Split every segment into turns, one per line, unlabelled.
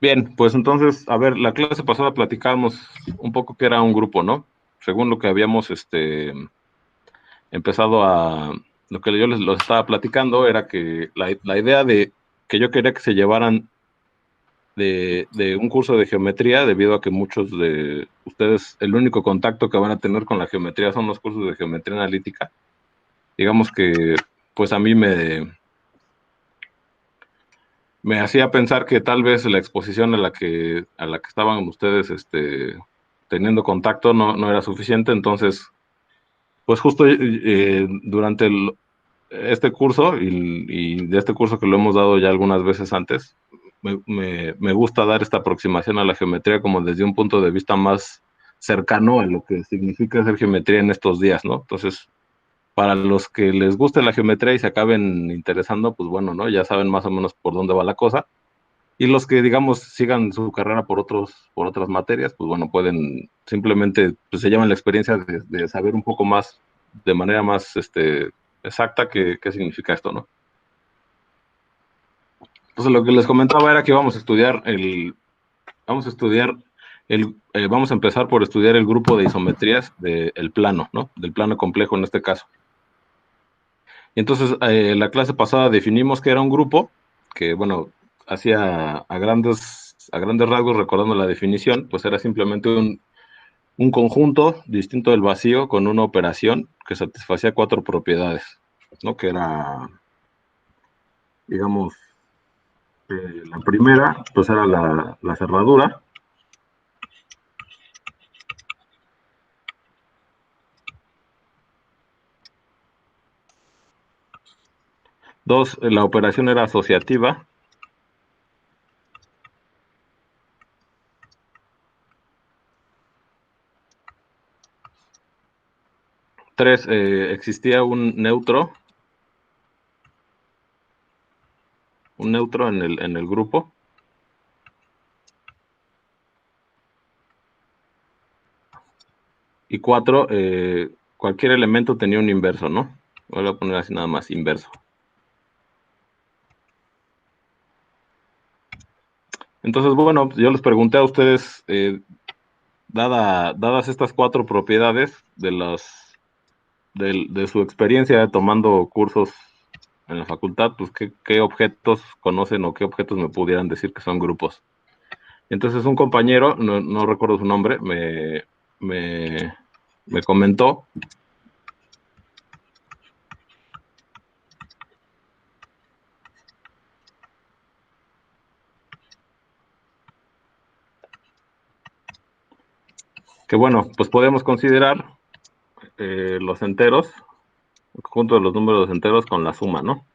Bien, pues entonces, a ver, la clase pasada platicábamos un poco que era un grupo, ¿no? Según lo que habíamos empezado lo que yo les lo estaba platicando era que la idea de que yo quería que se llevaran de un curso de geometría, debido a que muchos de ustedes, el único contacto que van a tener con la geometría son los cursos de geometría analítica. Digamos que, pues a mí me hacía pensar que tal vez la exposición a la que estaban ustedes teniendo contacto no era suficiente. Entonces, pues justo durante este curso y de este curso que lo hemos dado ya algunas veces antes, me gusta dar esta aproximación a la geometría como desde un punto de vista más cercano a lo que significa hacer geometría en estos días, ¿no? Entonces, para los que les guste la geometría y se acaben interesando, pues bueno, ¿no? Ya saben más o menos por dónde va la cosa. Y los que, digamos, sigan su carrera por otras materias, pues bueno, pueden simplemente, pues se llevan la experiencia de saber un poco más, de manera más exacta, qué significa esto, ¿no? Entonces, lo que les comentaba era que vamos a empezar por estudiar el grupo de isometrías del plano, ¿no? Del plano complejo en este caso. Y entonces, la clase pasada definimos que era un grupo, que bueno, hacía a grandes rasgos, recordando la definición, pues era simplemente un conjunto distinto del vacío con una operación que satisfacía cuatro propiedades, ¿no? Que era, digamos, la primera, pues era la cerradura. Dos, la operación era asociativa. Tres, existía un neutro en el grupo. Y cuatro, cualquier elemento tenía un inverso, ¿no? Voy a poner así nada más, inverso. Entonces, bueno, yo les pregunté a ustedes, dadas estas cuatro propiedades de su experiencia tomando cursos en la facultad, pues qué objetos conocen o qué objetos me pudieran decir que son grupos. Entonces un compañero, no recuerdo su nombre, me, me comentó que, bueno, pues podemos considerar los enteros, el conjunto de los números enteros con la suma, ¿no?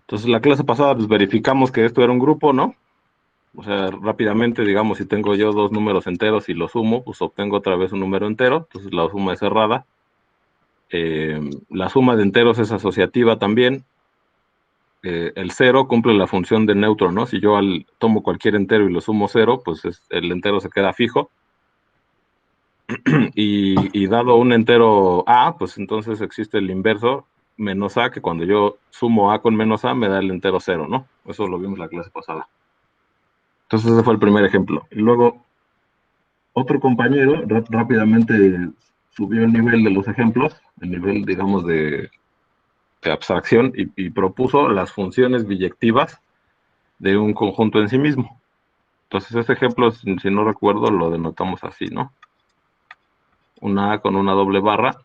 Entonces la clase pasada pues verificamos que esto era un grupo, ¿no? O sea, rápidamente, digamos, si tengo yo dos números enteros y los sumo, pues obtengo otra vez un número entero, entonces la suma es cerrada. La suma de enteros es asociativa también. El cero cumple la función de neutro, ¿no? Si yo tomo cualquier entero y lo sumo cero, pues el entero se queda fijo. Y dado un entero a, pues entonces existe el inverso, menos a, que cuando yo sumo a con menos a, me da el entero cero, ¿no? Eso lo vimos la clase pasada. Entonces ese fue el primer ejemplo. Y luego otro compañero rápidamente subió el nivel de los ejemplos, el nivel, digamos, de abstracción, y propuso las funciones biyectivas de un conjunto en sí mismo. Entonces, este ejemplo, si no recuerdo, lo denotamos así, ¿no? Una A con una doble barra,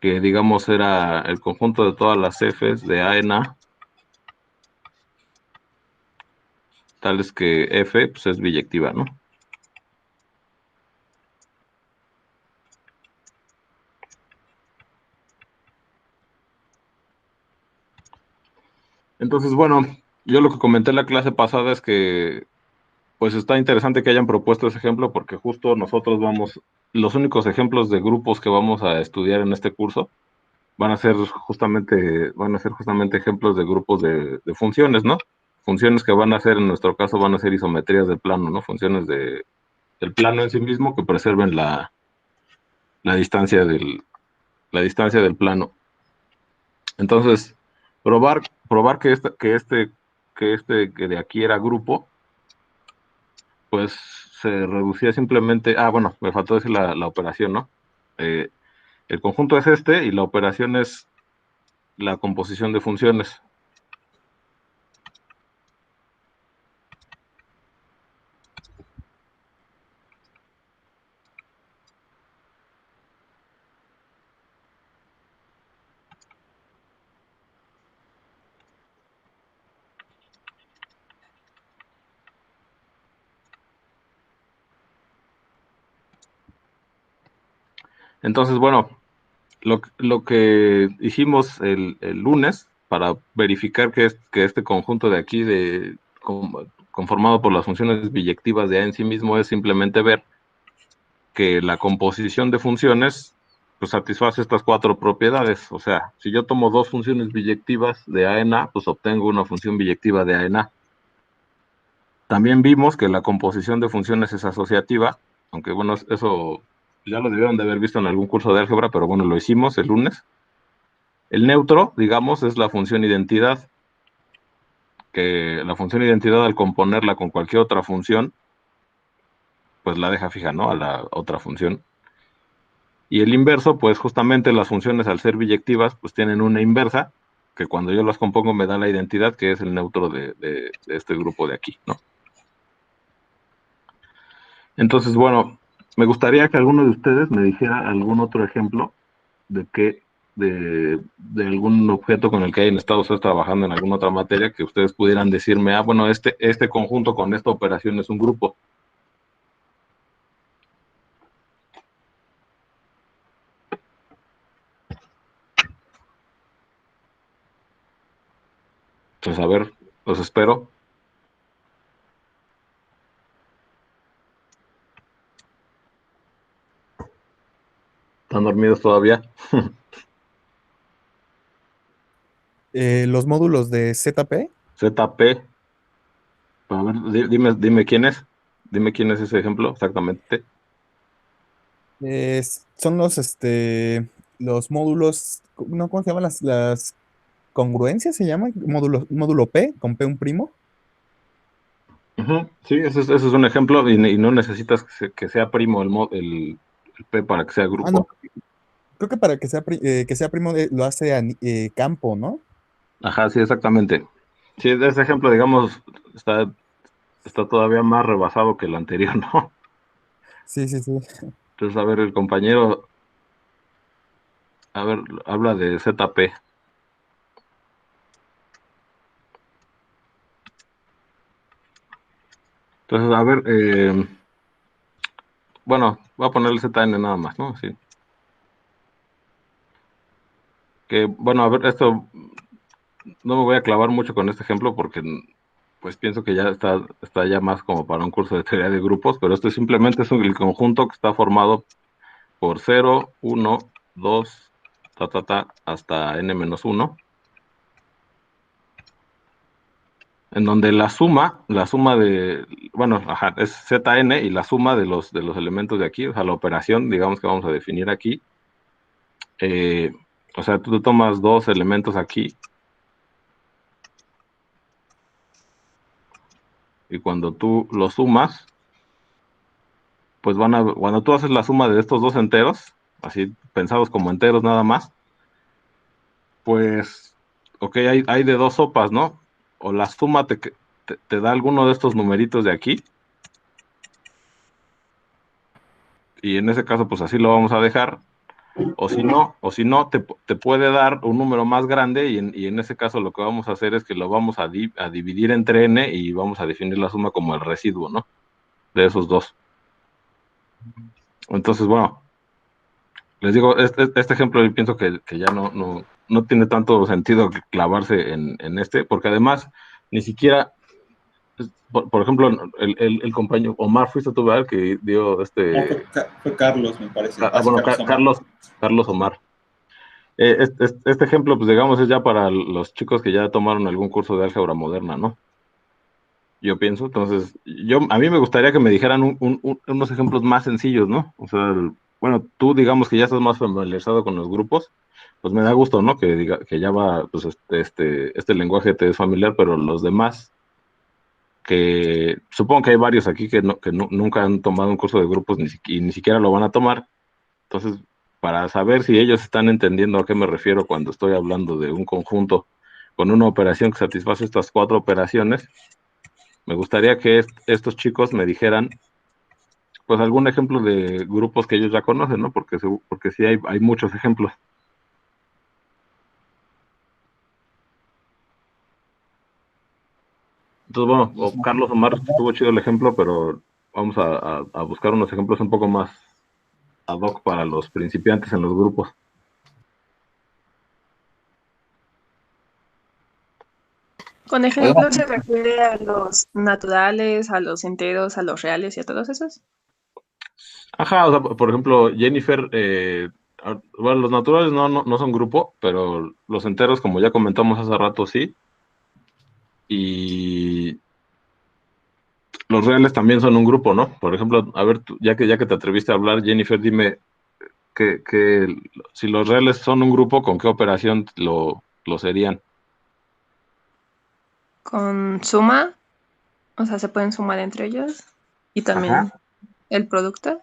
que digamos era el conjunto de todas las Fs de A en A, tales que F pues, es biyectiva, ¿no? Entonces, bueno, yo lo que comenté en la clase pasada es que pues está interesante que hayan propuesto ese ejemplo, porque justo los únicos ejemplos de grupos que vamos a estudiar en este curso van a ser justamente ejemplos de grupos de funciones, ¿no? Funciones que van a ser, en nuestro caso, van a ser isometrías del plano, ¿no? Funciones del plano en sí mismo que preserven la distancia del plano. Entonces, probar que de aquí era grupo, pues se reducía simplemente, bueno, me faltó decir la operación, ¿no? El conjunto es este y la operación es la composición de funciones. Entonces, bueno, lo que hicimos el lunes para verificar que este conjunto de aquí, conformado por las funciones biyectivas de A en sí mismo, es simplemente ver que la composición de funciones pues, satisface estas cuatro propiedades. O sea, si yo tomo dos funciones biyectivas de A en A, pues obtengo una función biyectiva de A en A. También vimos que la composición de funciones es asociativa, aunque bueno, eso ya lo debieron de haber visto en algún curso de álgebra, pero bueno, lo hicimos el lunes. El neutro, digamos, es la función identidad, que la función identidad al componerla con cualquier otra función, pues la deja fija, ¿no? A la otra función. Y el inverso, pues justamente las funciones al ser biyectivas, pues tienen una inversa, que cuando yo las compongo me da la identidad, que es el neutro de este grupo de aquí, ¿no? Entonces, bueno, me gustaría que alguno de ustedes me dijera algún otro ejemplo de algún objeto con el que hayan estado ustedes trabajando en alguna otra materia que ustedes pudieran decirme, bueno, este conjunto con esta operación es un grupo. Entonces, a ver, los espero. ¿Están dormidos todavía?
Los módulos de ZP
ZP. A ver, dime quién es. Dime quién es ese ejemplo exactamente.
son los módulos, ¿no? ¿Cómo se llaman las congruencias? ¿Se llama? Módulo P con P un primo.
Ujú, sí, ese es un ejemplo y no necesitas que sea primo el P para que sea
Ah, no,
grupo.
creo que para que sea primo lo hace Campo, ¿no?
Ajá, sí, exactamente. Sí, ese ejemplo, digamos, está todavía más rebasado que el anterior, ¿no?
Sí, sí, sí.
Entonces, a ver, el compañero, a ver, habla de ZP. Entonces, a ver, bueno, voy a ponerle ZN nada más, ¿no? Sí. Que, bueno, a ver, esto no me voy a clavar mucho con este ejemplo porque pues pienso que ya está ya más como para un curso de teoría de grupos, pero esto simplemente es el conjunto que está formado por 0, 1, 2, hasta n-1, en donde la suma bueno, ajá, es zn y la suma de los elementos de aquí, o sea, la operación, digamos que vamos a definir aquí, eh, o sea, tú tomas dos elementos aquí y cuando tú los sumas, pues cuando tú haces la suma de estos dos enteros, así pensados como enteros nada más, pues, ok, hay de dos sopas, ¿no? O la suma te da alguno de estos numeritos de aquí, y en ese caso, pues así lo vamos a dejar, o si no te puede dar un número más grande, y en ese caso lo que vamos a hacer es que lo vamos a dividir entre n y vamos a definir la suma como el residuo, ¿no? De esos dos. Entonces, bueno, les digo, este ejemplo yo pienso que ya no tiene tanto sentido que clavarse en este, porque además ni siquiera, por ejemplo, el compañero Omar, fuiste tú, ¿verdad? Que dio
No, fue Carlos, me parece. Sí,
bueno,
Carlos Omar.
Carlos Omar. Este ejemplo, pues digamos, es ya para los chicos que ya tomaron algún curso de álgebra moderna, ¿no? Yo pienso, entonces, a mí me gustaría que me dijeran unos ejemplos más sencillos, ¿no? O sea, bueno, tú digamos que ya estás más familiarizado con los grupos, pues me da gusto, ¿no? Que diga que ya va, pues este lenguaje te es familiar, pero los demás, que supongo que hay varios aquí que nunca han tomado un curso de grupos y ni siquiera lo van a tomar. Entonces, para saber si ellos están entendiendo a qué me refiero cuando estoy hablando de un conjunto con una operación que satisface estas cuatro operaciones, me gustaría que estos chicos me dijeran, pues, algún ejemplo de grupos que ellos ya conocen, ¿no? Porque sí hay muchos ejemplos. Entonces, bueno, o Carlos Omar, estuvo chido el ejemplo, pero vamos a buscar unos ejemplos un poco más ad hoc para los principiantes en los grupos.
Con ejemplos se refiere a los naturales, a los enteros, a los reales y a todos esos.
Ajá, o sea, por ejemplo, Jennifer, bueno, los naturales no son grupo, pero los enteros, como ya comentamos hace rato, sí. Y los reales también son un grupo, ¿no? Por ejemplo, a ver, ya que te atreviste a hablar, Jennifer, dime que si los reales son un grupo, ¿con qué operación lo serían?
Con suma, o sea, se pueden sumar entre ellos. Y
Ajá.
también el producto.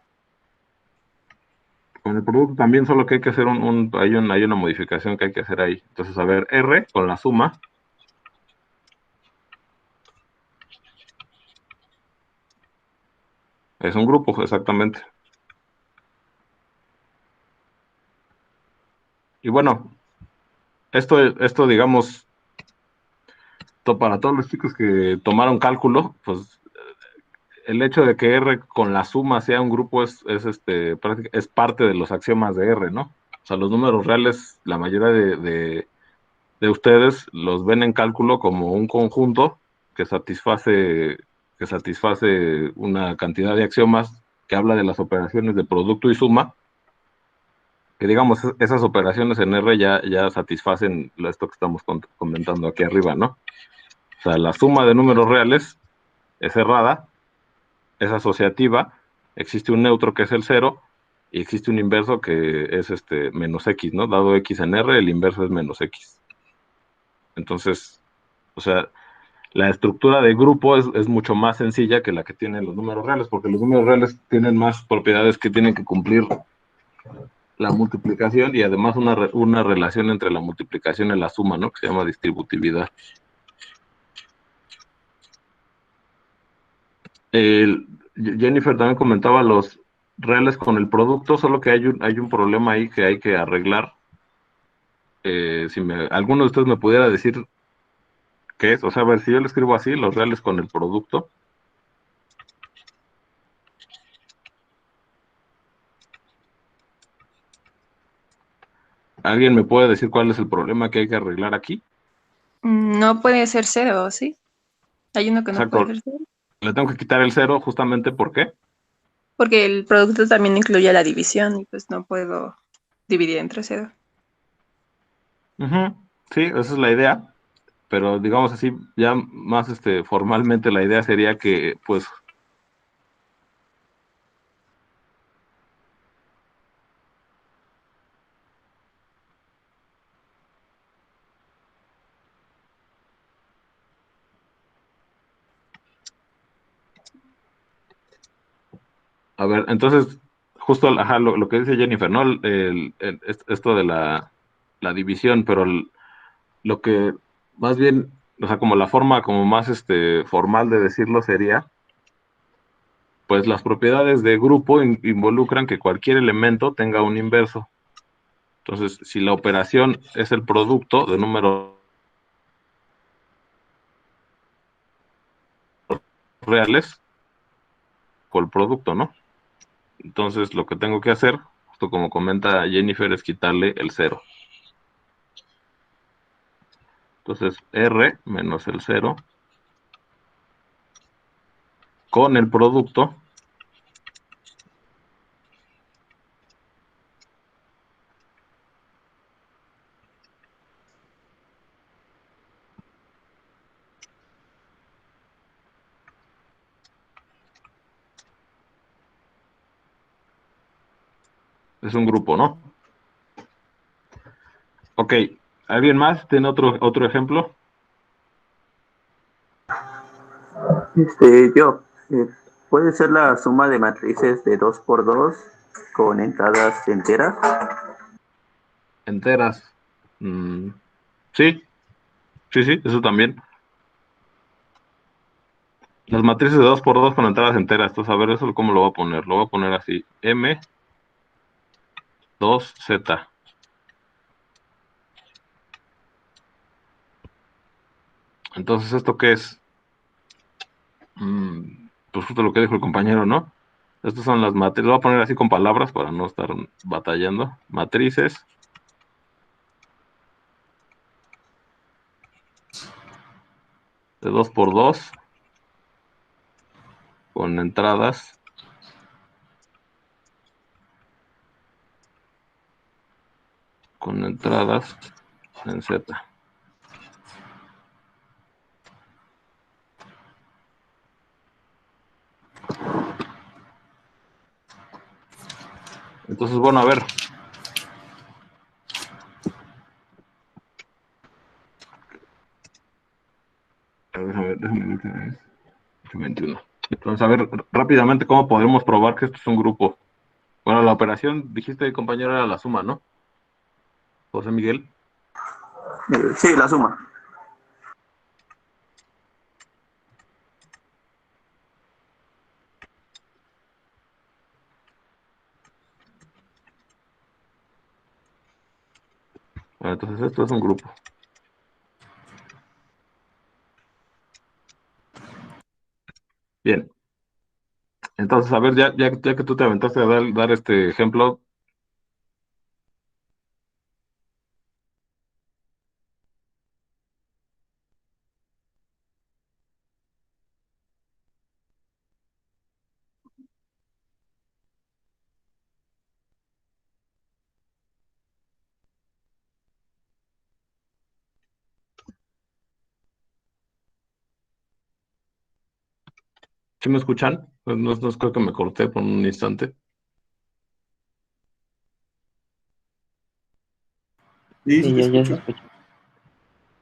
Con el producto también, solo que hay que hacer hay una modificación que hay que hacer ahí. Entonces, a ver, R con la suma es un grupo, exactamente. Y bueno, esto digamos, para todos los chicos que tomaron cálculo, pues el hecho de que R con la suma sea un grupo es parte de los axiomas de R, ¿no? O sea, los números reales, la mayoría de ustedes los ven en cálculo como un conjunto que satisface una cantidad de axiomas que habla de las operaciones de producto y suma, que digamos, esas operaciones en R ya satisfacen esto que estamos comentando aquí arriba, ¿no? O sea, la suma de números reales es cerrada, es asociativa, existe un neutro que es el cero, y existe un inverso que es menos x, ¿no? Dado x en R, el inverso es menos x. Entonces, o sea, la estructura de grupo es mucho más sencilla que la que tienen los números reales, porque los números reales tienen más propiedades que tienen que cumplir la multiplicación y además una relación entre la multiplicación y la suma, ¿no? Que se llama distributividad. Jennifer también comentaba los reales con el producto, solo que hay un problema ahí que hay que arreglar. Si alguno de ustedes me pudiera decir qué es, o sea, a ver, si yo le escribo así, los reales con el producto, ¿alguien me puede decir cuál es el problema que hay que arreglar aquí?
No puede ser cero, ¿sí? Hay uno que no puede
Exacto,
ser cero.
le tengo que quitar el cero justamente porque,
Porque el producto también incluye la división y pues no puedo dividir entre cero.
ujú, sí, esa es la idea, pero digamos así, ya más formalmente la idea sería que, pues, a ver, entonces, justo, ajá, lo que dice Jennifer, ¿no? Esto de la división, pero lo que más bien, o sea, como la forma como más formal de decirlo sería, pues las propiedades de grupo involucran que cualquier elemento tenga un inverso. Entonces, si la operación es el producto de números reales, con el producto, ¿no? Entonces, lo que tengo que hacer, justo como comenta Jennifer, es quitarle el cero. Entonces, R menos el cero con el producto Es un grupo, ¿no? Ok, ¿alguien más tiene otro ejemplo?
Yo, puede ser la suma de matrices de 2 por 2 con entradas enteras.
Enteras. Sí, sí, eso también. Las matrices de 2 por 2 con entradas enteras. Entonces, a ver, eso cómo lo voy a poner. Lo voy a poner así. M2Z. Entonces, ¿esto qué es? Pues justo lo que dijo el compañero, ¿no? Estas son las matrices. Lo voy a poner así con palabras para no estar batallando. Matrices de 2 por 2 con entradas en Z. Entonces, bueno, a ver. Déjame ver qué es. 21. Entonces, a ver, rápidamente, ¿cómo podemos probar que esto es un grupo? Bueno, la operación, dijiste, compañero, era la suma, ¿no? José Miguel.
Sí, la suma.
Bueno, entonces, esto es un grupo. Bien. Entonces, a ver, ya que tú te aventaste a dar este ejemplo, ¿sí me escuchan? Pues no creo que me corté por un instante.
Sí, sí te
Ya se
escucho.
escucha.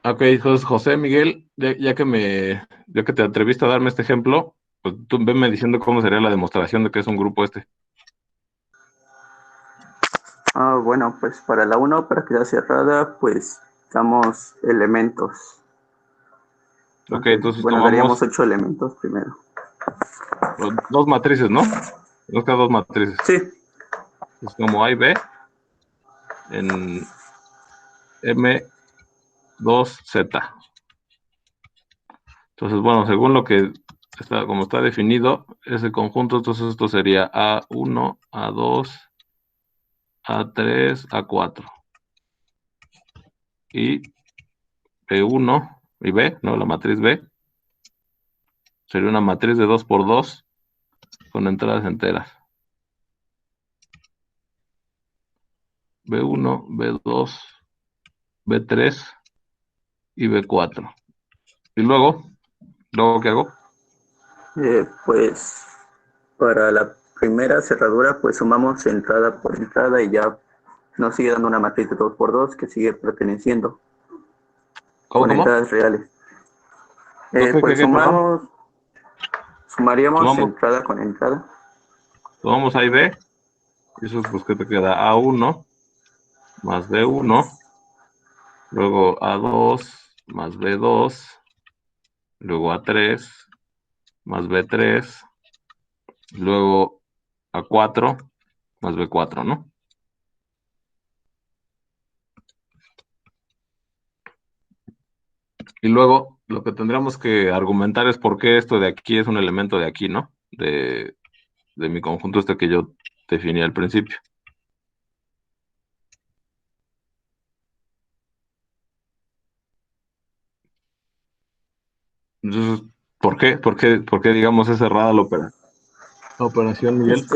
Ok, entonces, José Miguel, ya que te atreviste a darme este ejemplo, pues tú venme diciendo cómo sería la demostración de que es un grupo este.
Bueno, pues para la 1, para que sea cerrada, pues damos elementos.
Ok,
Entonces,
entonces
bueno, daríamos
tomamos
8 elementos primero.
dos matrices, ¿no? Nos quedan dos matrices.
Sí,
Es como A y B en M2Z. Entonces, bueno, según lo que está, como está definido, ese conjunto, entonces esto sería A1, A2, A3, A4. Y B1 y B, ¿no? La matriz B sería una matriz de 2 por 2 con entradas enteras. B1, B2, B3 y B4. Y luego ¿qué hago?
pues para la primera cerradura, pues sumamos entrada por entrada y ya nos sigue dando una matriz de 2 por 2 que sigue perteneciendo con
¿Cómo?
entradas reales.
¿Qué,
Pues
perdón?
sumaríamos
Sumamos,
entrada con entrada.
sumamos A y B. Y eso, pues, ¿qué te queda? A1 más B1, luego A2 más B2, luego A3 más B3, luego A4 más B4, ¿no? Y luego lo que tendríamos que argumentar es por qué esto de aquí es un elemento de aquí, ¿no? De mi conjunto este que yo definí al principio. Entonces, ¿por qué digamos es cerrada la operación, Miguel?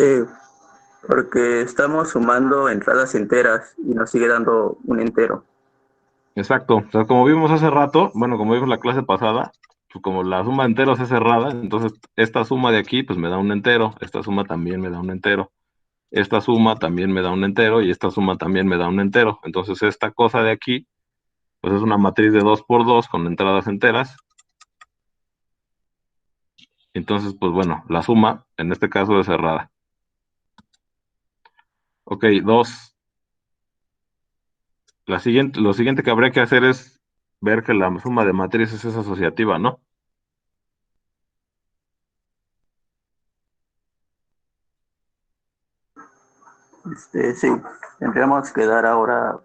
Porque estamos sumando entradas enteras y nos sigue dando un entero.
Exacto. O sea, como vimos hace rato, bueno, como vimos la clase pasada, pues como la suma de enteros es cerrada, entonces esta suma de aquí, pues me da un entero, esta suma también me da un entero. esta suma también me da un entero y esta suma también me da un entero. Entonces esta cosa de aquí, pues es una matriz de 2 por 2 con entradas enteras. Entonces, pues bueno, la suma en este caso es cerrada. Ok, 2. Lo siguiente que habría que hacer es ver que la suma de matrices es asociativa, ¿no?
Sí, tendríamos que dar ahora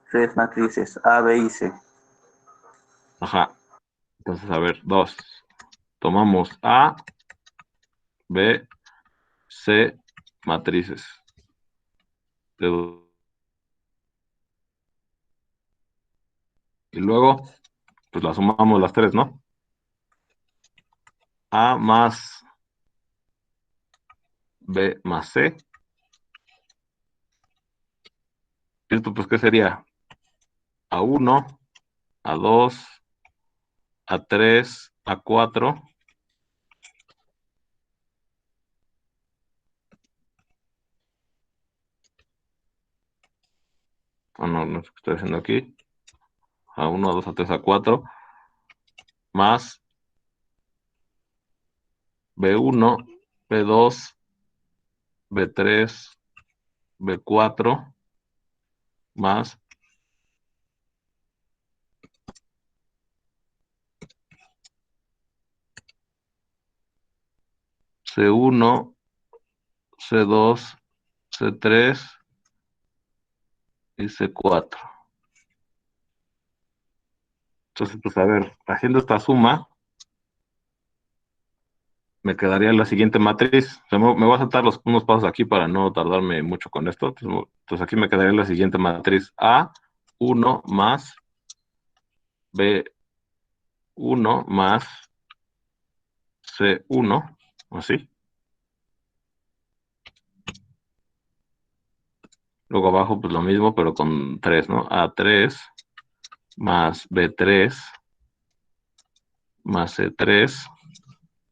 tres matrices A, B y C.
Ajá. Entonces, a ver, 2. Tomamos A, B, C, matrices. Y luego, pues las sumamos las tres, ¿no? A más B más C. Esto, pues, ¿qué sería? A1, A2, A3, A4. Oh, no, no sé qué estoy haciendo aquí. A1, A2, A3, A4. Más B1, B2, B3, B4. Más C1, C2, C3 y C4. Entonces, pues a ver, haciendo esta suma, me quedaría la siguiente matriz. O sea, me voy a saltar unos pasos aquí para no tardarme mucho con esto. Entonces aquí me quedaría la siguiente matriz. A1 más B1 más C1, así. Luego abajo, pues lo mismo, pero con 3, ¿no? A3 más B3 más C3.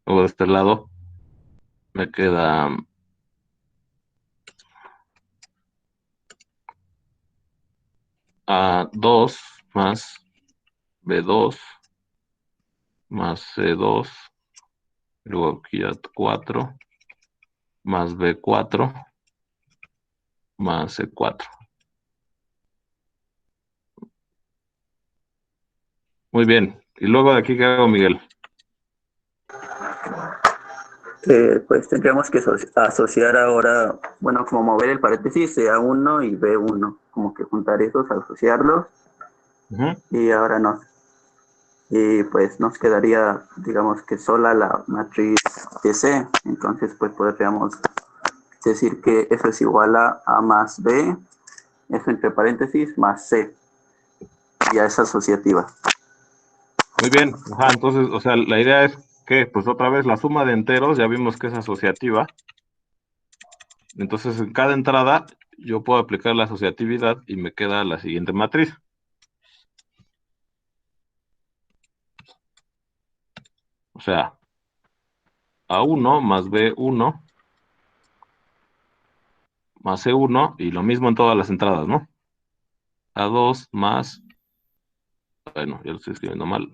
Luego de este lado me queda A2 más B2 más C2. Luego aquí A4 más B4 más C4. Muy bien. ¿Y luego de aquí qué hago, Miguel?
Pues tendríamos que asociar ahora, bueno, como mover el paréntesis de A1 y B1, como que juntar esos, asociarlos, y ahora no. Y pues nos quedaría, digamos que sola la matriz de C, entonces pues podríamos decir que eso es igual a A más B, eso entre paréntesis, más C, ya es asociativa.
Muy bien. Ajá, entonces, o sea, la idea es que, pues otra vez, la suma de enteros, ya vimos que es asociativa. Entonces, en cada entrada, yo puedo aplicar la asociatividad y me queda la siguiente matriz. O sea, A1 más B1 más C1 y lo mismo en todas las entradas, ¿no? A2 más, bueno, ya lo estoy escribiendo mal.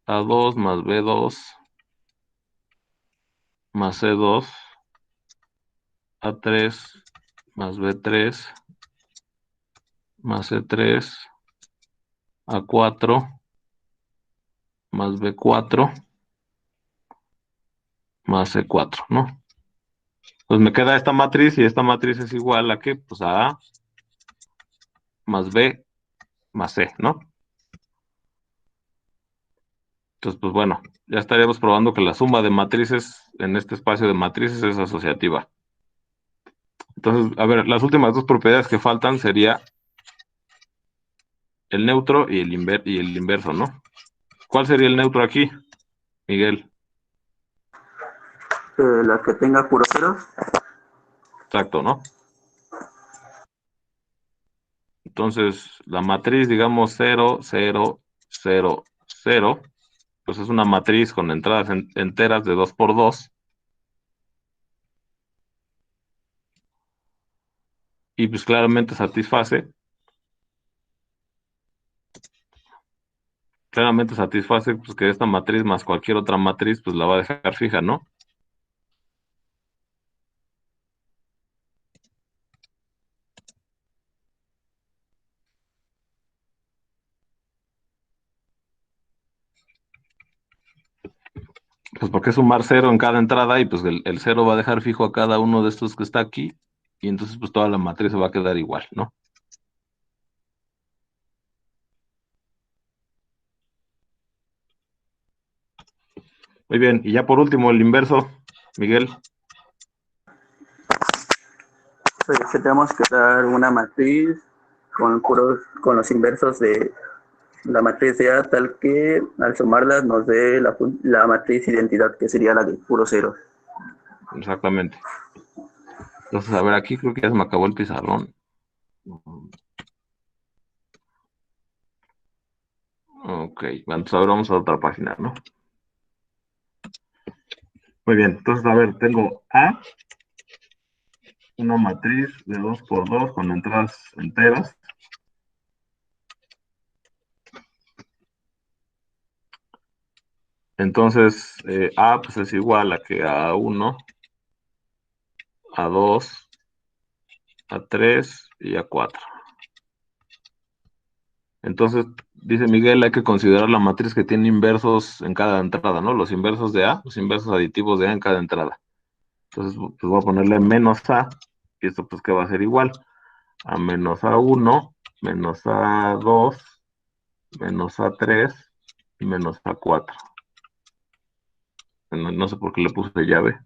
A2 más B2 más C2, A3 más B3 más C3, A4 más B4 más C4, ¿no? Pues me queda esta matriz y esta matriz es igual a ¿qué? Pues a A más B más C, ¿no? Entonces, pues bueno, ya estaríamos probando que la suma de matrices en este espacio de matrices es asociativa. Entonces, a ver, las últimas dos propiedades que faltan sería el neutro y el inverso, ¿no? ¿Cuál sería el neutro aquí, Miguel?
La que tenga puros ceros.
Exacto, ¿no? Entonces, la matriz, digamos, 0, 0, 0, 0, pues es una matriz con entradas enteras de 2 por 2. y pues claramente satisface pues que esta matriz más cualquier otra matriz pues la va a dejar fija, ¿no? Pues porque sumar cero en cada entrada y pues el cero va a dejar fijo a cada uno de estos que está aquí y entonces pues toda la matriz se va a quedar igual, ¿no? Muy bien, y ya por último el inverso, Miguel.
Pues tenemos que dar una matriz con los inversos de la matriz de A, tal que al sumarlas nos dé la matriz identidad, que sería la de puro cero.
Exactamente. Entonces, a ver, aquí creo que ya se me acabó el pizarrón. Ok, entonces ahora vamos a otra página, ¿no? Muy bien, entonces, a ver, tengo A, una matriz de 2 por 2 con entradas enteras. Entonces, A pues es igual a que A1, A2, A3 y A4. Entonces, dice Miguel, hay que considerar la matriz que tiene inversos en cada entrada, ¿no? Los inversos de A, los inversos aditivos de A en cada entrada. Entonces, pues voy a ponerle menos A, y esto pues que va a ser igual a menos A1, menos A2, menos A3 y menos A4. No sé por qué le puse llave.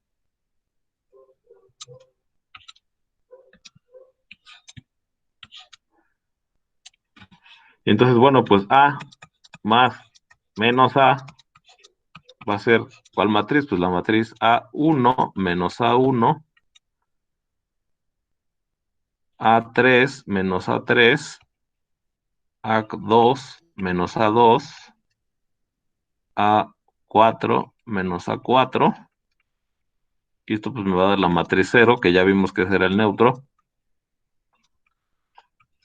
Y entonces, bueno, pues A más menos A va a ser, ¿cuál matriz? Pues la matriz A1 menos A1, A3 menos A3, A2 menos A2, A4 menos A4, y esto pues me va a dar la matriz 0, que ya vimos que ese era el neutro,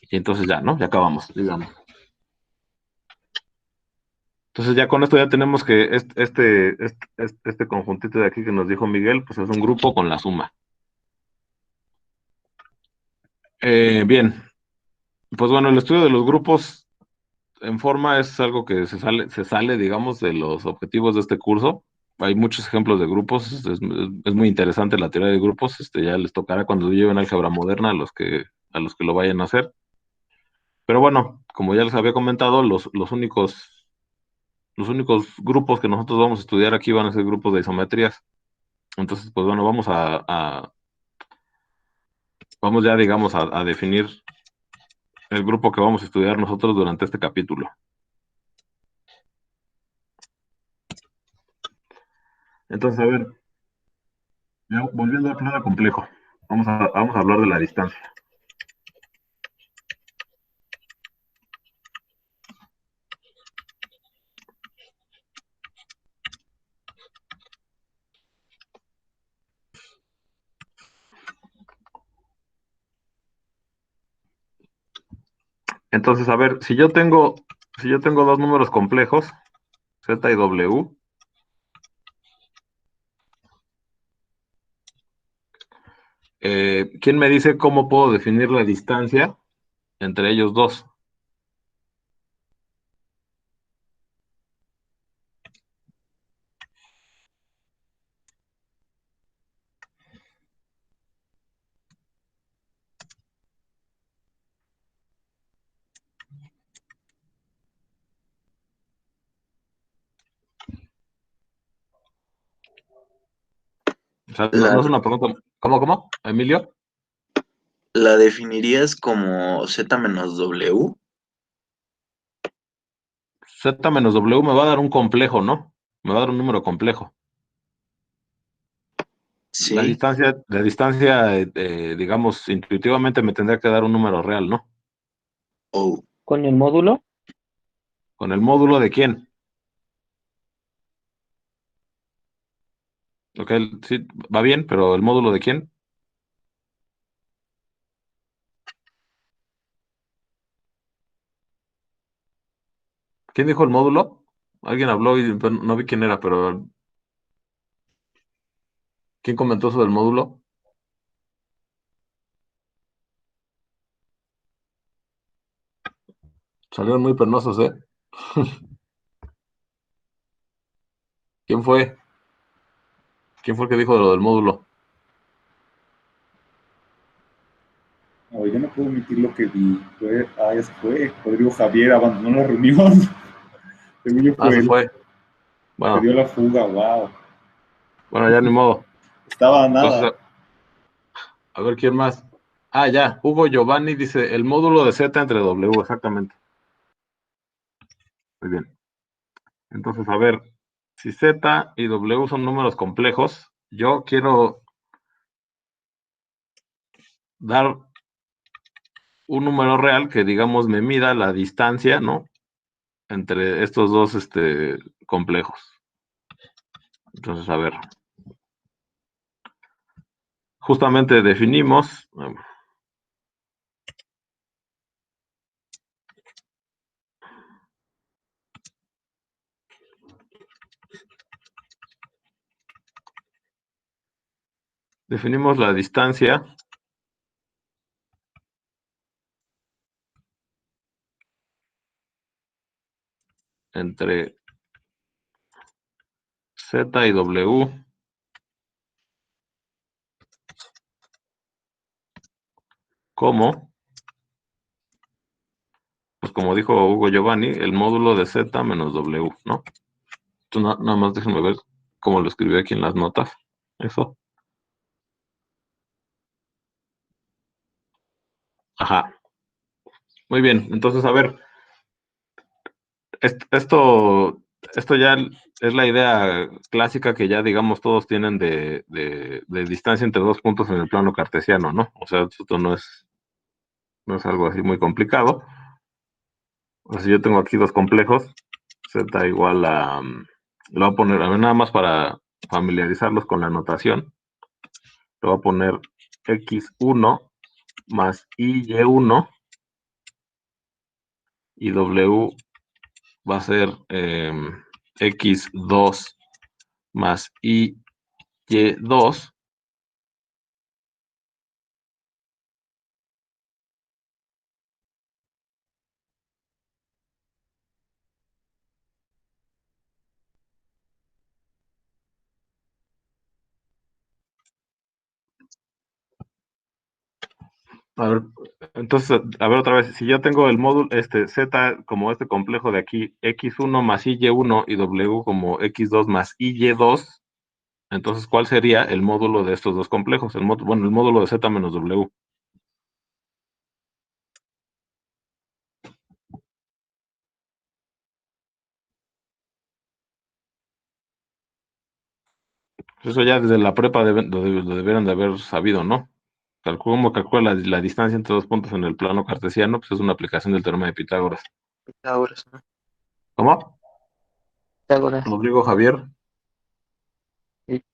y entonces ya, ¿no? Ya acabamos, digamos. Entonces ya con esto ya tenemos que este conjuntito de aquí que nos dijo Miguel, pues es un grupo con la suma. Bien, pues bueno, el estudio de los grupos en forma es algo que se sale, digamos, de los objetivos de este curso. Hay muchos ejemplos de grupos, es muy interesante la teoría de grupos, ya les tocará cuando lleven álgebra moderna a los que lo vayan a hacer. Pero bueno, como ya les había comentado, los únicos grupos que nosotros vamos a estudiar aquí van a ser grupos de isometrías. Entonces, pues bueno, vamos ya, digamos, a definir el grupo que vamos a estudiar nosotros durante este capítulo. Entonces, a ver, ya volviendo al plano complejo, vamos a hablar de la distancia. Entonces, a ver, si yo tengo dos números complejos, Z y W, ¿quién me dice cómo puedo definir la distancia entre ellos dos? O sea, no
La,
es una pregunta. ¿Cómo? ¿Emilio?
la definirías como Z menos W.
Z menos W me va a dar un complejo, ¿no? Me va a dar un número complejo. La
Sí.
distancia, digamos, intuitivamente me tendría que dar un número real, ¿no?
Oh,
¿Con el módulo?
¿Con el módulo de quién? Ok, sí, va bien, pero ¿el módulo de quién? ¿Quién dijo el módulo? Alguien habló y pero no vi quién era, pero ¿quién comentó eso del módulo? Salieron muy penosos, ¿eh? ¿Quién fue? ¿Quién fue el que dijo de lo del módulo?
No, yo no puedo omitir lo que vi. Ya se fue. Rodrigo Javier abandonó la reunión. Según yo
Ah,
fue
se
él.
fue.
Se
Bueno,
dio la fuga, wow.
ya ni modo.
Estaba a
Entonces,
nada.
a ver quién más. Ah, ya. Hugo Giovanni dice el módulo de Z entre W, exactamente. Muy bien. Entonces, a ver, si Z y W son números complejos, yo quiero dar un número real que, digamos, me mida la distancia, ¿no? Entre estos dos complejos. Entonces, a ver, justamente definimos la distancia entre Z y W como, pues como dijo Hugo Giovanni, el módulo de Z menos W, ¿no? Entonces, nada más déjenme ver cómo lo escribí aquí en las notas. Eso. Ajá. Muy bien. Entonces, a ver, esto ya es la idea clásica que ya, digamos, todos tienen de distancia entre dos puntos en el plano cartesiano, ¿no? O sea, esto no es algo así muy complicado. O sea, yo tengo aquí dos complejos, Z igual a, lo voy a poner, a ver, nada más para familiarizarlos con la notación, le voy a poner x1 más y1 y w va a ser x2 más y2. A ver, entonces, a ver otra vez, si yo tengo el módulo, z como este complejo de aquí, x1 más y1 y w como x2 más y2, entonces, ¿cuál sería el módulo de estos dos complejos? El módulo de z menos w. Eso ya desde la prepa lo debieran de haber sabido, ¿no? ¿Cómo calcula la distancia entre dos puntos en el plano cartesiano? Pues es una aplicación del teorema de Pitágoras.
Pitágoras, ¿no?
¿Cómo?
Pitágoras.
Rodrigo Javier.
Sí.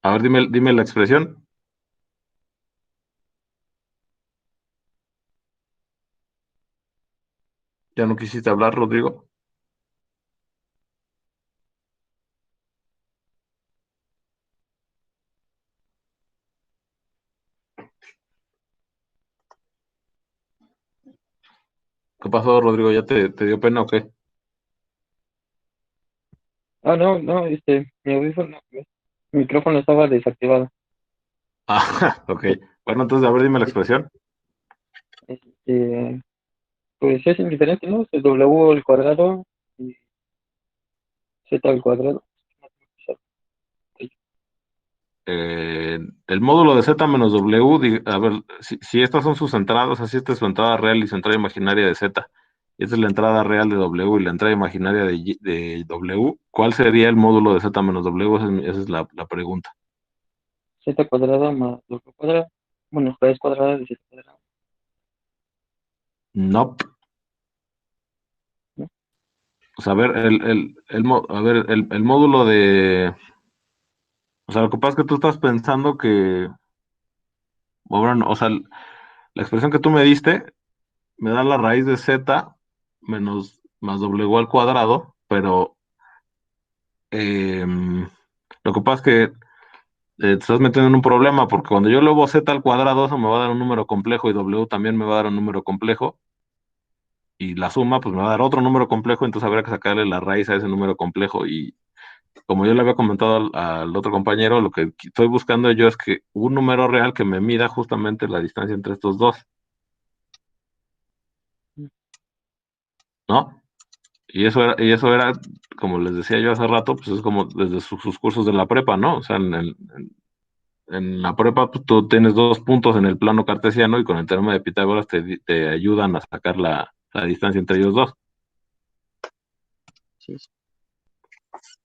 A ver, dime la expresión. ¿Ya no quisiste hablar, Rodrigo? ¿Qué pasó, Rodrigo? ¿Ya te dio pena o qué?
Ah, no, no, mi micrófono estaba desactivado.
Ah, ok. Bueno, entonces, a ver, dime la expresión.
Este, pues es indiferente, ¿no? Es W al cuadrado y Z al cuadrado.
El módulo de z menos w, a ver, si estas son sus entradas, así esta es su entrada real y su entrada imaginaria de z, y esta es la entrada real de w y la entrada imaginaria de w, ¿cuál sería el módulo de z menos w? Esa es la pregunta.
Z cuadrado más W cuadrado. Bueno, raíz cuadrada de Z cuadrado,
Nope.
¿no?
O sea, a ver, el módulo de... O sea, lo que pasa es que tú estás pensando que... Bueno, no, o sea, la expresión que tú me diste me da la raíz de z menos más W al cuadrado, pero em, lo que pasa es que te estás metiendo en un problema, porque cuando yo luego Z al cuadrado, eso me va a dar un número complejo y W también me va a dar un número complejo, y la suma pues me va a dar otro número complejo, entonces habrá que sacarle la raíz a ese número complejo. Y como yo le había comentado al otro compañero, lo que estoy buscando yo es que un número real que me mida justamente la distancia entre estos dos, ¿no? Y eso era, como les decía yo hace rato, pues es como desde sus cursos de la prepa, ¿no? O sea, en la prepa pues, tú tienes 2 puntos en el plano cartesiano y con el teorema de Pitágoras te ayudan a sacar la distancia entre ellos dos.
Sí.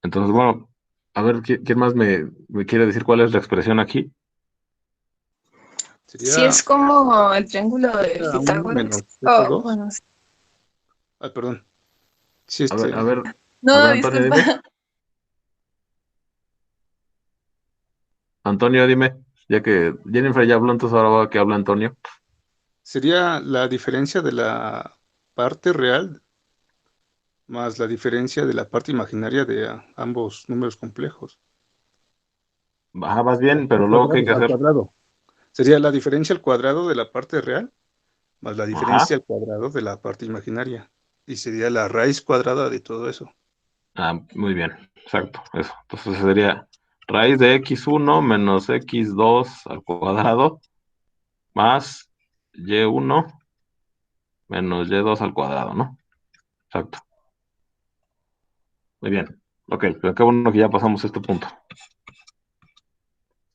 Entonces, bueno, a ver, ¿quién más me quiere decir cuál es la expresión aquí?
Sí,
Sería,
es como el triángulo de
sería 1
Pitágoras.
menos
Oh,
Z2.
bueno, sí.
Ay, perdón. Sí,
A ver, a ver, a
No,
ver, Antonio,
disculpa.
dime. Antonio, dime. Ya que Jennifer ya habló, entonces ahora va que habla Antonio.
sería la diferencia de la parte real más la diferencia de la parte imaginaria de ambos números complejos.
Ajá, vas bien,
Al
pero luego, ¿qué hay que
cuadrado, al
hacer?
cuadrado. Sería la diferencia al cuadrado de la parte real más la
Ajá.
diferencia al cuadrado de la parte imaginaria. Y sería la raíz cuadrada de todo eso.
Ah, muy bien, exacto, eso. Entonces sería raíz de x1 menos x2 al cuadrado más y1 menos y2 al cuadrado, ¿no? Exacto. Muy bien. Ok, pero qué bueno que ya pasamos este punto.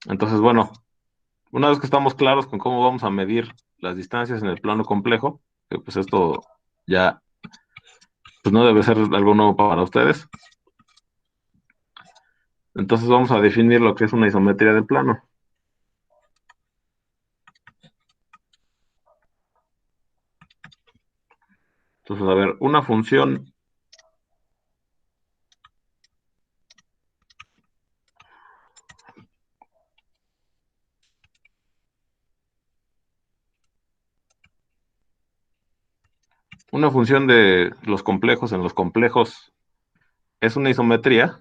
Entonces, bueno, una vez que estamos claros con cómo vamos a medir las distancias en el plano complejo, que pues esto ya pues no debe ser algo nuevo para ustedes, entonces vamos a definir lo que es una isometría del plano. Entonces, a ver, una función de los complejos en los complejos es una isometría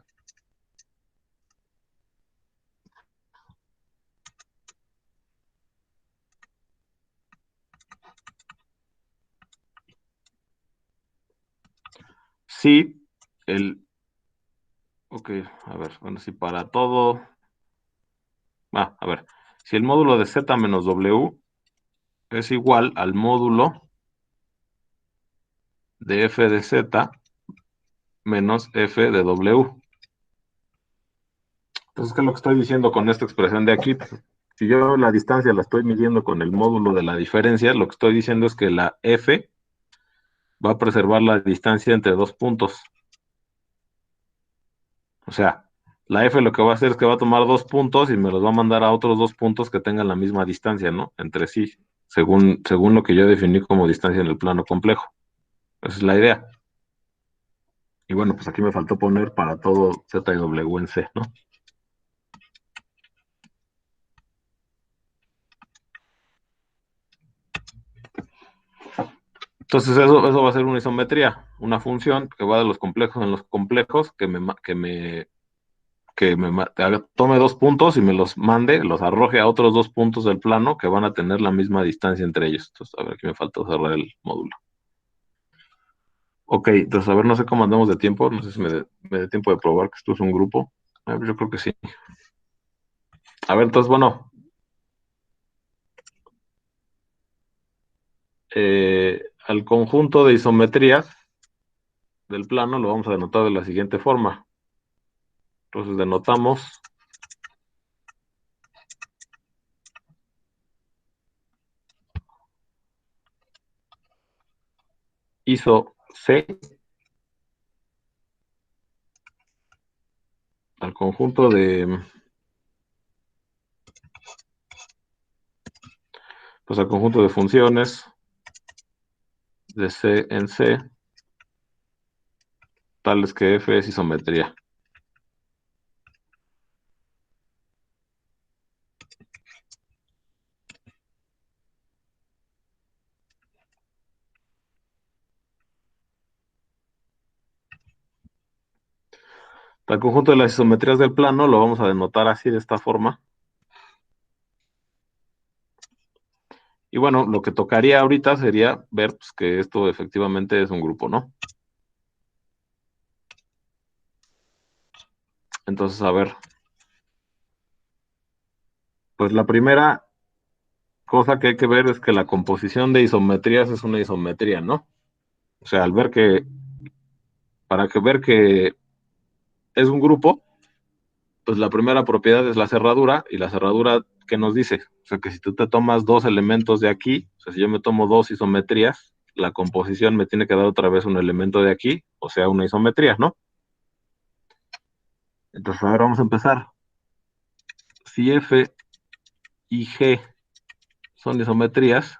si el, ok, a ver, bueno, si para todo, a ver, si el módulo de z menos w es igual al módulo de f de z menos f de w. Entonces, ¿qué es lo que estoy diciendo con esta expresión de aquí? Pues, si yo la distancia la estoy midiendo con el módulo de la diferencia, lo que estoy diciendo es que la f va a preservar la distancia entre dos puntos. O sea, la f lo que va a hacer es que va a tomar 2 puntos y me los va a mandar a otros 2 puntos que tengan la misma distancia, ¿no? Entre sí, según lo que yo definí como distancia en el plano complejo. Esa es la idea. Y bueno, pues aquí me faltó poner para todo z y w en c, ¿no? Entonces eso va a ser una isometría, una función que va de los complejos en los complejos, tome 2 puntos y me los mande, los arroje a otros 2 puntos del plano que van a tener la misma distancia entre ellos. Entonces, a ver, aquí me falta cerrar el módulo. Ok, entonces, a ver, no sé cómo andamos de tiempo, no sé si me dé tiempo de probar que esto es un grupo. A ver, yo creo que sí. A ver, entonces, bueno, al conjunto de isometrías del plano lo vamos a denotar de la siguiente forma. Entonces, denotamos iso C al conjunto al conjunto de funciones de C en C, tales que F es isometría. El conjunto de las isometrías del plano lo vamos a denotar así, de esta forma. Y bueno, lo que tocaría ahorita sería ver pues, que esto efectivamente es un grupo, ¿no? Entonces, a ver. Pues la primera cosa que hay que ver es que la composición de isometrías es una isometría, ¿no? O sea, al ver que, para que ver que es un grupo, pues la primera propiedad es la cerradura, y la cerradura, ¿qué nos dice? O sea, que si tú te tomas dos elementos de aquí, o sea, si yo me tomo dos isometrías, la composición me tiene que dar otra vez un elemento de aquí, o sea, una isometría, ¿no? Entonces, ahora vamos a empezar. Si F y G son isometrías,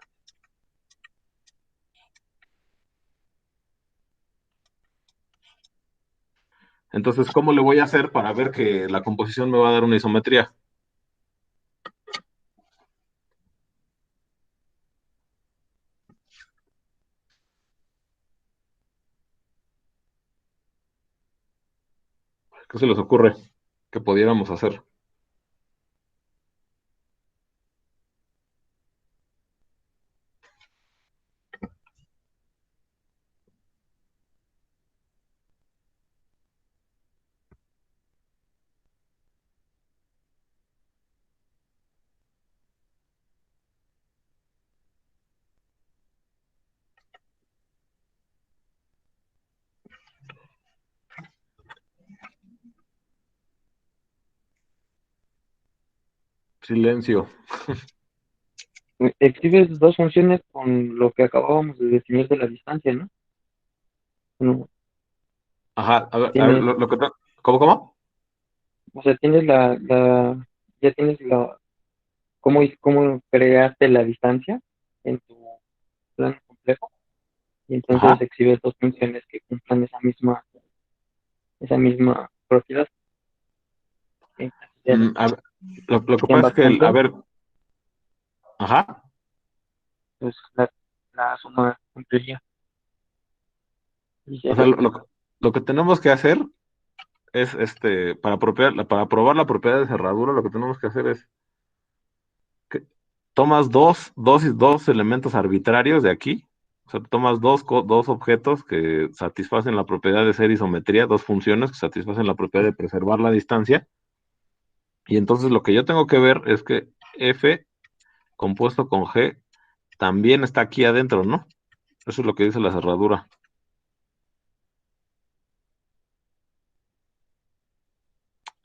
entonces, ¿cómo le voy a hacer para ver que la composición me va a dar una isometría? ¿Qué se les ocurre que pudiéramos hacer? Silencio.
Escribes dos funciones con lo que acabábamos de definir de la distancia, ¿no? No,
Ajá, a ver,
tienes,
¿cómo?
o sea, tienes ya tienes cómo creaste la distancia en tu plano complejo, y entonces
Ajá.
exhibes dos funciones que cumplan esa misma propiedad. Ya,
A ver, lo que
y
pasa es
ambas
que, a
cumplen,
ver, ajá.
pues la suma cumpliría. Y
O sea,
sería,
lo que tenemos que hacer es, para probar la propiedad de cerradura, lo que tenemos que hacer es que tomas dos elementos arbitrarios de aquí, o sea, tomas dos objetos que satisfacen la propiedad de ser isometría, dos funciones que satisfacen la propiedad de preservar la distancia, y entonces lo que yo tengo que ver es que F compuesto con G también está aquí adentro, ¿no? Eso es lo que dice la cerradura.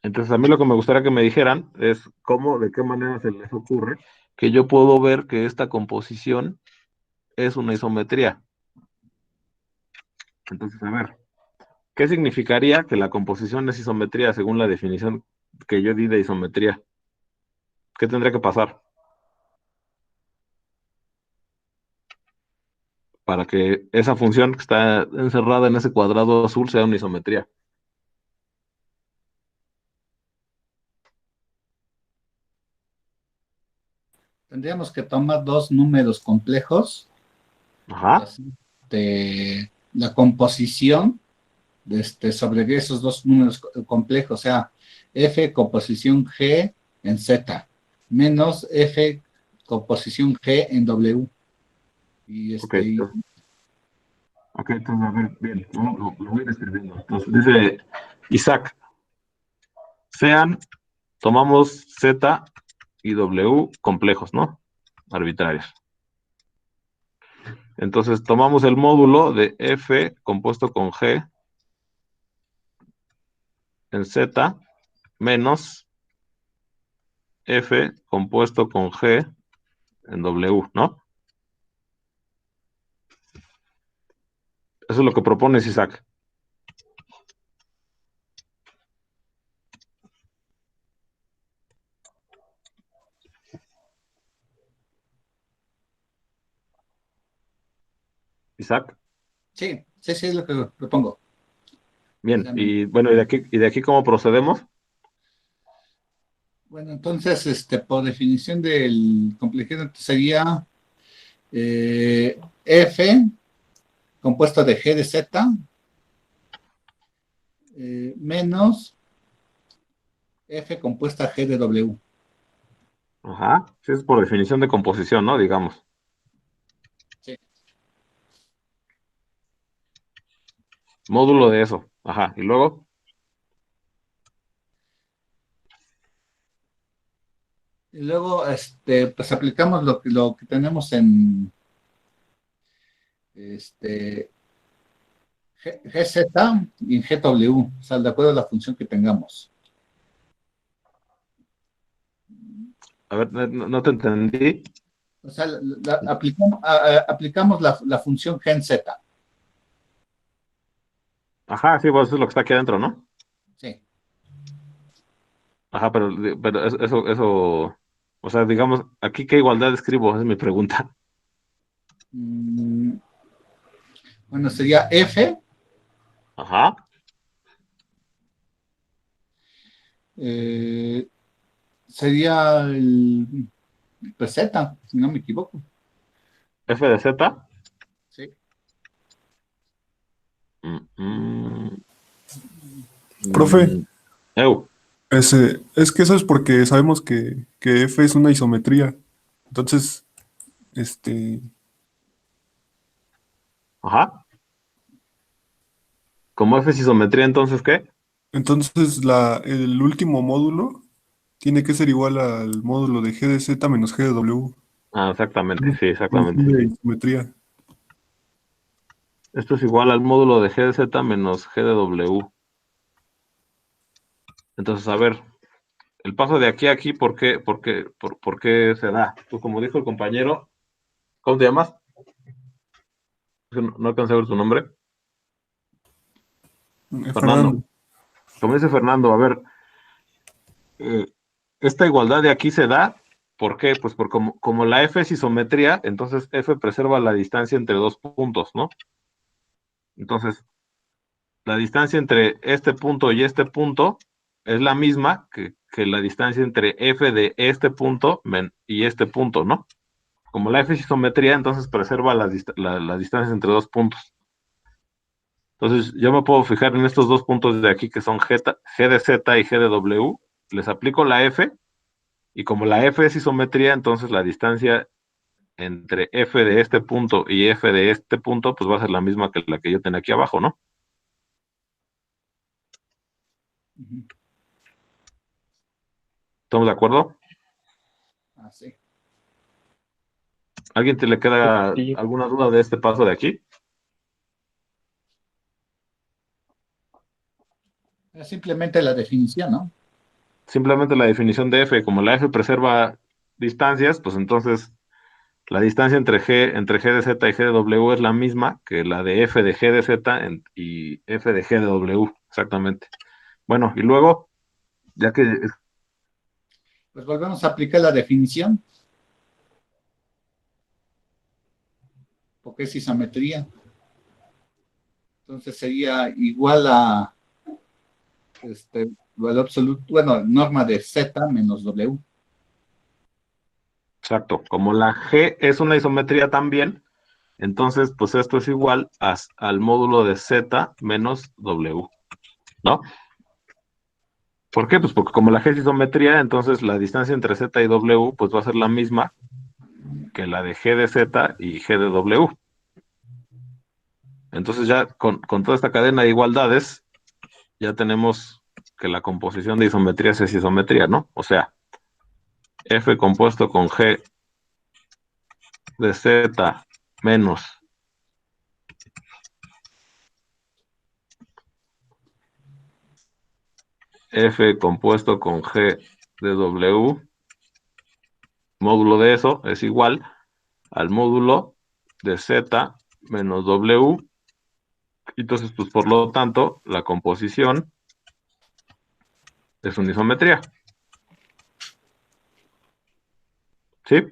Entonces, a mí lo que me gustaría que me dijeran es cómo, de qué manera se les ocurre que yo puedo ver que esta composición es una isometría. Entonces, a ver, ¿qué significaría que la composición es isometría según la definición que yo di de isometría? ¿Qué tendría que pasar para que esa función que está encerrada en ese cuadrado azul sea una isometría?
Tendríamos que tomar dos números complejos y
Ajá.
así la composición sobre esos dos números complejos, o sea, F composición G en Z, menos F composición G en W. Y
Ok, ok, entonces, a ver, bien, lo voy a ir escribiendo. Entonces, dice Isaac, sean, tomamos Z y W complejos, ¿no? Arbitrarios. Entonces tomamos el módulo de F compuesto con G en Z menos F compuesto con G en W, ¿no? Eso es lo que propone Isaac. Isaac.
Sí, sí, sí, es lo que propongo.
Bien, y bueno, ¿y de aquí cómo procedemos?
Bueno, entonces, por definición del complejidad sería F compuesto de G de Z menos F compuesta G de W.
Ajá. Sí, es por definición de composición, ¿no? Digamos.
Sí.
Módulo de eso. Ajá. Y luego,
Y luego, pues aplicamos lo que tenemos en GZ y en GW, o sea, de acuerdo a la función que tengamos.
a ver, no te entendí.
O sea, aplicamos la función gen Z.
Ajá, sí, pues eso es lo que está aquí adentro, ¿no?
Sí.
Ajá, pero o sea, digamos, aquí qué igualdad escribo, es mi pregunta.
Mm, Bueno, sería F,
Ajá.
sería pues Z, si no me equivoco.
F de Z.
Sí.
Mm, mm,
Profe,
mm, eu.
es que eso es porque sabemos que F es una isometría. Entonces, este,
Ajá. Como F es isometría, entonces, ¿qué?
entonces el último módulo tiene que ser igual al módulo de G de Z menos G de W.
Ah, exactamente, sí, exactamente.
Función de isometría.
Esto es igual al módulo de G de Z menos G de W. Entonces, a ver, el paso de aquí a aquí, por qué se da? Pues como dijo el compañero, ¿cómo te llamas? No alcancé a ver tu nombre.
Fernando.
Fernando. Como dice Fernando, a ver, eh, esta igualdad de aquí se da, ¿por qué? Pues por como la F es isometría, entonces F preserva la distancia entre dos puntos, ¿no? Entonces, la distancia entre este punto y este punto es la misma que la distancia entre F de este punto y este punto, ¿no? Como la F es isometría, entonces preserva las distancias entre dos puntos. Entonces, yo me puedo fijar en estos dos puntos de aquí que son G de Z y G de W, les aplico la F, y como la F es isometría, entonces la distancia entre F de este punto y F de este punto, pues va a ser la misma que la que yo tenía aquí abajo, ¿no?
Ujú.
¿Estamos de acuerdo?
Ah, sí.
¿Alguien te le queda
Sí.
alguna duda de este paso de aquí?
Es simplemente la definición, ¿no?
Simplemente la definición de F, como la F preserva distancias, pues entonces la distancia entre G de Z y G de W es la misma que la de F de G de Z y F de G de W, exactamente. Bueno, y luego, ya que
Pues volvemos a aplicar la definición, porque es isometría. Entonces sería igual a valor absoluto, bueno, norma de Z menos W.
exacto, como la G es una isometría también, entonces pues esto es igual al módulo de Z menos W, ¿no? ¿Por qué? Pues porque como la G es isometría, entonces la distancia entre Z y W pues va a ser la misma que la de G de Z y G de W. Entonces ya con toda esta cadena de igualdades, ya tenemos que la composición de isometrías es isometría, ¿no? O sea, F compuesto con G de Z menos F compuesto con G de W, módulo de eso es igual al módulo de Z menos W. Entonces, pues por lo tanto, la composición es una isometría. ¿Sí?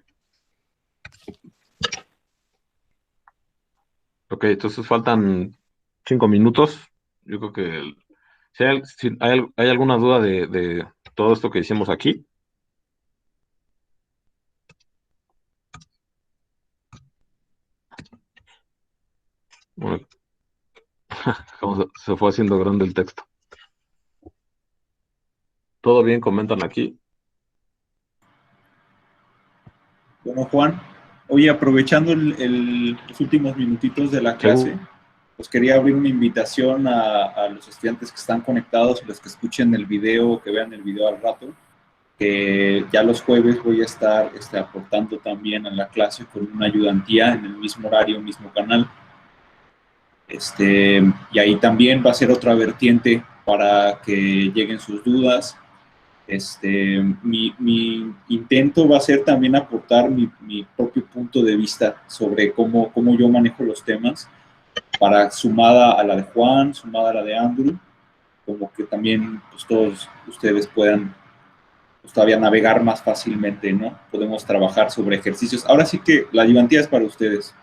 Ok, entonces faltan 5 minutos. Yo creo que si hay alguna duda de todo esto que hicimos aquí. Bueno, se fue haciendo grande el texto. Todo bien, comentan aquí.
Bueno, Juan, oye, aprovechando los últimos minutitos de la clase, pues quería abrir una invitación a los estudiantes que están conectados, los que escuchen el video, que vean el video al rato, que ya los jueves voy a estar aportando también a la clase con una ayudantía en el mismo horario, mismo canal. Y ahí también va a ser otra vertiente para que lleguen sus dudas. Mi intento va a ser también aportar mi propio punto de vista sobre cómo yo manejo los temas, para sumada a la de Juan, sumada a la de Andrew, como que también pues, todos ustedes puedan pues, todavía navegar más fácilmente, ¿no? Podemos trabajar sobre ejercicios. Ahora sí que la ayudantía es para ustedes.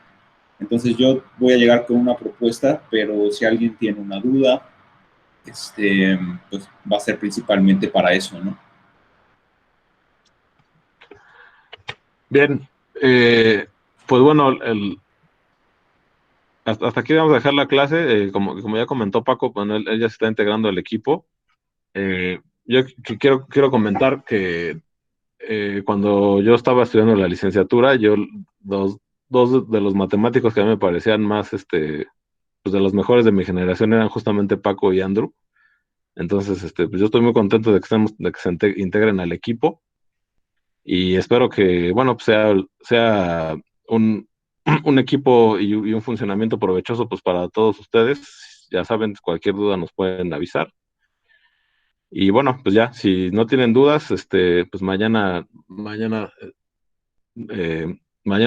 Entonces yo voy a llegar con una propuesta, pero si alguien tiene una duda, pues va a ser principalmente para eso, ¿no?
Bien, pues bueno, hasta aquí vamos a dejar la clase. Como ya comentó Paco, bueno, él ya se está integrando al equipo. Yo quiero comentar que cuando yo estaba estudiando la licenciatura, dos de los matemáticos que a mí me parecían más, pues de los mejores de mi generación eran justamente Paco y Andrew. Entonces, pues yo estoy muy contento de que se integren al equipo y espero que, bueno, pues sea un, un equipo y un funcionamiento provechoso pues para todos ustedes. Ya saben, cualquier duda nos pueden avisar. Y bueno, pues ya, si no tienen dudas, pues mañana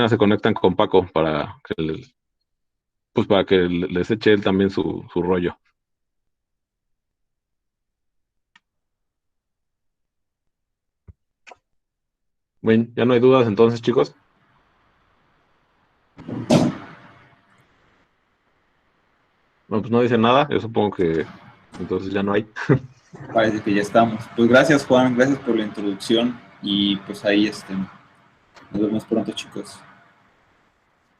se conectan con Paco para que les eche él también su rollo. Bueno, ya no hay dudas entonces, chicos. No, pues no dice nada, yo supongo que entonces ya no hay.
Parece que ya estamos. Pues gracias, Juan, gracias por la introducción y pues ahí nos vemos pronto, chicos.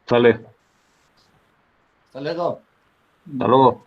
Sale,
Hasta luego.
hasta luego.